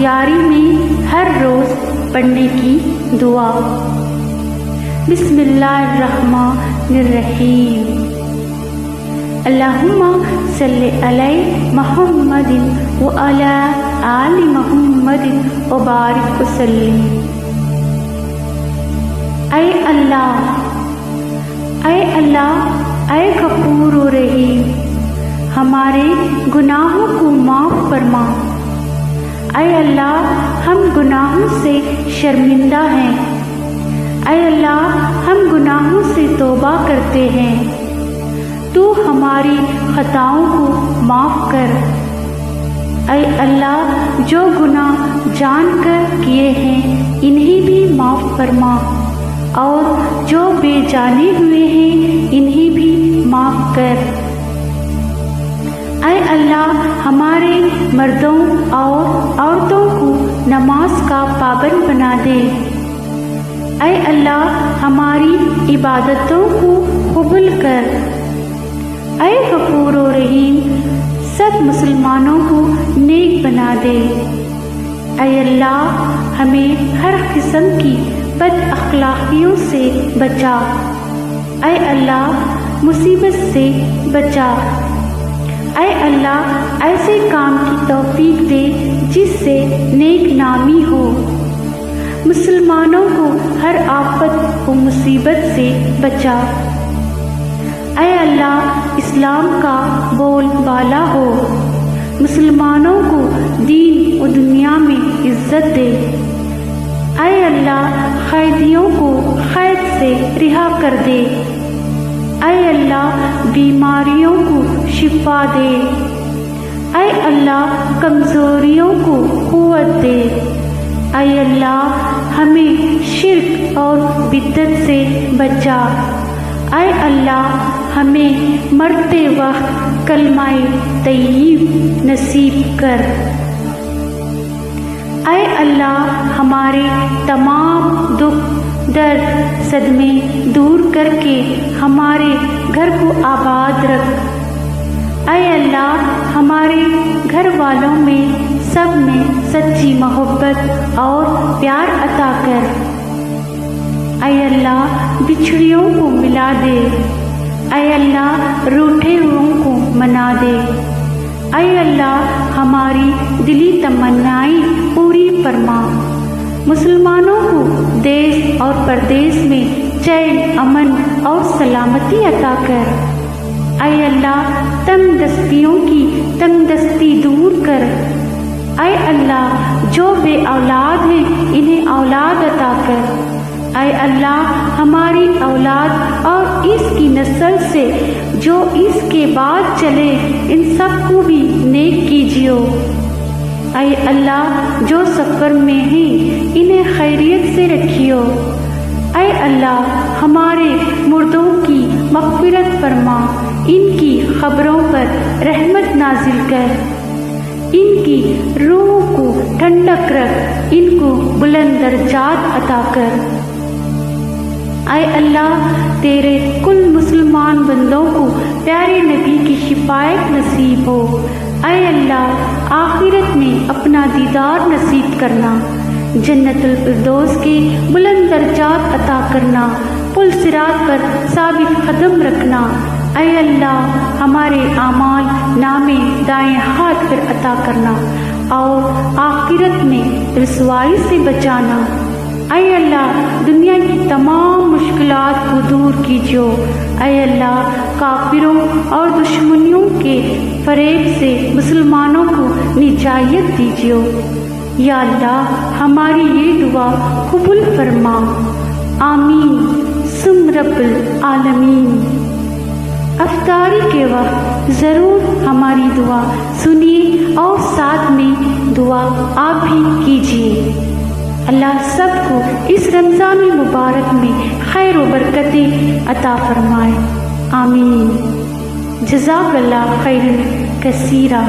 افطاری میں ہر روز پڑھنے کی دعا۔ بسم اللہ الرحمن الرحیم۔ اللہم صلی علی محمد وعلی آل محمد وبارک وسلم۔ اے اللہ، اے اللہ، اے غفور و رحیم، ہمارے گناہوں کو معاف فرما۔ اے اللہ، ہم گناہوں سے شرمندہ ہیں۔ اے اللہ، ہم گناہوں سے توبہ کرتے ہیں، تو ہماری خطاؤں کو معاف کر۔ اے اللہ، جو گناہ جان کر کیے ہیں انہیں بھی معاف فرما، اور جو بے جانے ہوئے ہیں انہیں بھی معاف کر۔ اے اللہ، ہمارے مردوں اور عورتوں کو نماز کا پابند بنا دے۔ اے اللہ، ہماری عبادتوں کو قبول کر۔ اے غفور و رحیم، سب مسلمانوں کو نیک بنا دے۔ اے اللہ، ہمیں ہر قسم کی بد اخلاقیوں سے بچا۔ اے اللہ، مصیبت سے بچا۔ اے اللہ، ایسے کام کی توفیق دے جس سے نیک نامی ہو۔ مسلمانوں کو ہر آفت و مصیبت سے بچا۔ اے اللہ، اسلام کا بول بالا ہو۔ مسلمانوں کو دین و دنیا میں عزت دے۔ اے اللہ، قیدیوں کو قید سے رہا کر دے۔ اے اللہ، بیماریوں کو شفا دے۔ اے اللہ، کمزوریوں کو قوت دے۔ اے اللہ، ہمیں شرک اور بدعت سے بچا۔ اے اللہ، ہمیں مرتے وقت کلمہ طیب نصیب کر۔ اے اللہ، ہمارے تمام دکھ درد صدمے دور کر کے ہمارے گھر کو آباد رکھ۔ اے اللہ، ہمارے گھر والوں میں سب میں سچی محبت اور پیار عطا کر۔ اے اللہ، بچھڑیوں کو ملا دے۔ اے اللہ، روٹھے ہوئوں کو منا دے۔ اے اللہ، ہماری دلی تمنائیں پوری فرما۔ مسلمانوں کو دیس اور پردیس میں چین، امن اور سلامتی عطا کر۔ اے اللہ، تنگ دستیوں کی تنگ دستی دور کر۔ اے اللہ، جو بے اولاد ہیں انہیں اولاد عطا کر۔ اے اللہ، ہماری اولاد اور اس کی نسل سے جو اس کے بعد چلے ان سب کو بھی نیک کیجیو۔ اے اللہ، جو سفر میں ہیں انہیں خیریت سے رکھیو۔ اے اللہ، ہمارے مردوں کی مغفرت فرما، ان کی قبروں پر رحمت نازل کر، ان کی روح کو ٹھنڈک رکھ، ان کو بلند درجات عطا کر۔ اے اللہ، تیرے کل مسلمان بندوں کو پیارے نبی کی شفاعت نصیب ہو۔ اے اللہ، آخرت میں اپنا دیدار نصیب کرنا، جنت الفردوس کے بلند درجات عطا کرنا، پل صراط پر ثابت قدم رکھنا۔ اے اللہ، ہمارے اعمال نامے دائیں ہاتھ پر عطا کرنا اور آخرت میں رسوائی سے بچانا۔ اے اللہ، دنیا کی تمام مشکلات کو دور کیجیو۔ اے اللہ، کافروں اور دشمنیوں کے فریب سے مسلمانوں کو نجات دیجیو۔ یا اللہ، ہماری یہ دعا قبول فرما۔ آمین ثم رب العالمین۔ افطاری کے وقت ضرور ہماری دعا سنیے اور ساتھ میں دعا آپ بھی کیجیے۔ اللہ سب کو اس رمضان المبارک میں خیر و برکتیں عطا فرمائے۔ آمین۔ جزاک اللہ خیرا کثیرا۔